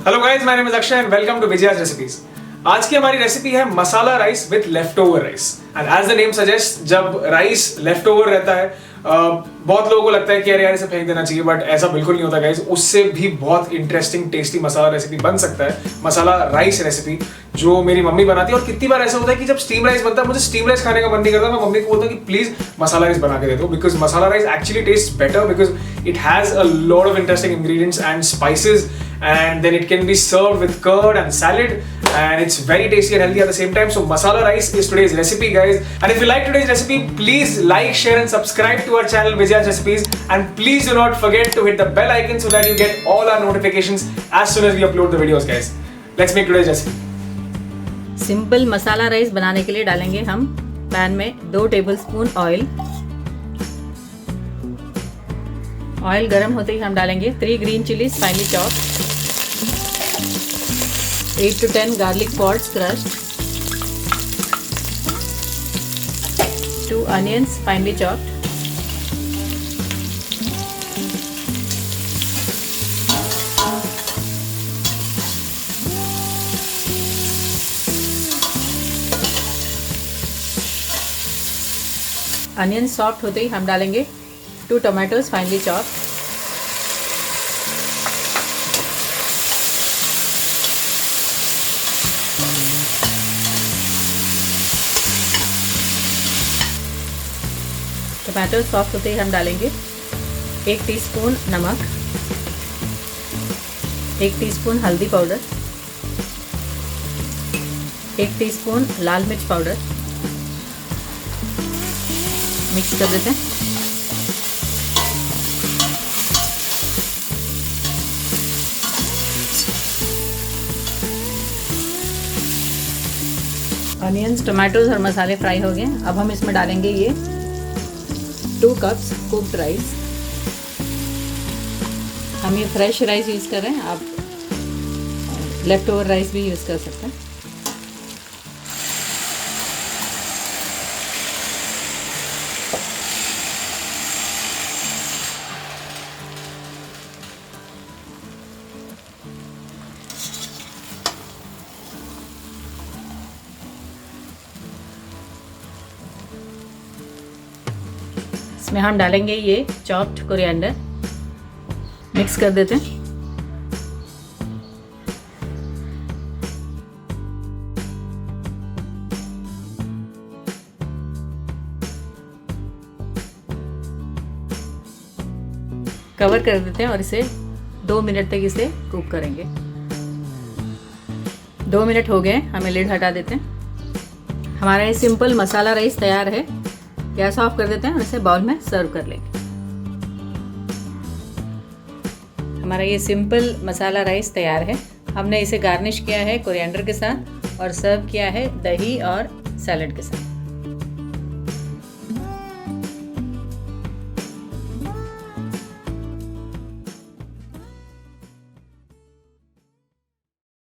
Hello guys, my name is Akshay and welcome to Vijaya's recipes. आज की हमारी रेसिपी है masala rice with leftover rice. And as the name suggest, जब rice leftover रहता है बहुत लोगों को लगता है कि यार इसे फेंक देना चाहिए, बट ऐसा बिल्कुल नहीं होता गाइस। उससे भी बहुत इंटरेस्टिंग टेस्टी मसाला रेसिपी बन सकता है, मसाला राइस रेसिपी जो मेरी मम्मी बनाती है। और कितनी बार ऐसा होता है कि जब स्टीम राइस बनता है मुझे स्टीम राइस खाने का मन नहीं करता, मैं मम्मी को बोलता हूँ कि प्लीज मसाला राइस बना के दे दो, because masala rice actually taste better because it has a lot of interesting ingredients and spices, and then it can be served with curd and salad, and it's very tasty and healthy at the same time. So masala rice is today's recipe, guys. And if you like today's recipe, please like, share and subscribe to our channel Vijayas Recipes, and please do not forget to hit the bell icon so that you get all our notifications as soon as we upload the videos, guys. Let's make today's recipe. Simple masala rice बनाने के लिए डालेंगे हम pan में 2 tablespoon oil. Oil गर्म होते ही हम डालेंगे 3 green chillies finally chopped, 8 to 10 garlic pods crushed, 2 onions finely chopped, onion soft होते ही हम डालेंगे 2 tomatoes finally chopped, tomato soft होते ही हम डालेंगे 1 टीस्पून नमक, 1 टीस्पून हल्दी पाउडर, 1 टीस्पून लाल मिर्च पाउडर। मिक्स कर देते हैं। अनियंस, टमाटोज और मसाले फ्राई हो गए। अब हम इसमें डालेंगे ये 2 कप्स कुक्ड राइस। हम ये फ्रेश राइस यूज़ कर रहे हैं, आप लेफ्ट ओवर राइस भी यूज़ कर सकते हैं। इसमें हम डालेंगे ये चॉप्ड कोरिएंडर। मिक्स कर देते हैं। कवर कर देते हैं और इसे 2 मिनट तक इसे कुक करेंगे। 2 मिनट हो गए, हमें लिड हटा देते हैं। हमारा ये सिंपल मसाला राइस तैयार है। गैस ऑफ कर देते हैं और इसे बाउल में सर्व कर लेंगे। हमारा ये सिंपल मसाला राइस तैयार है। हमने इसे गार्निश किया है कोरिएंडर के साथ और सर्व किया है दही और सैलेड के साथ।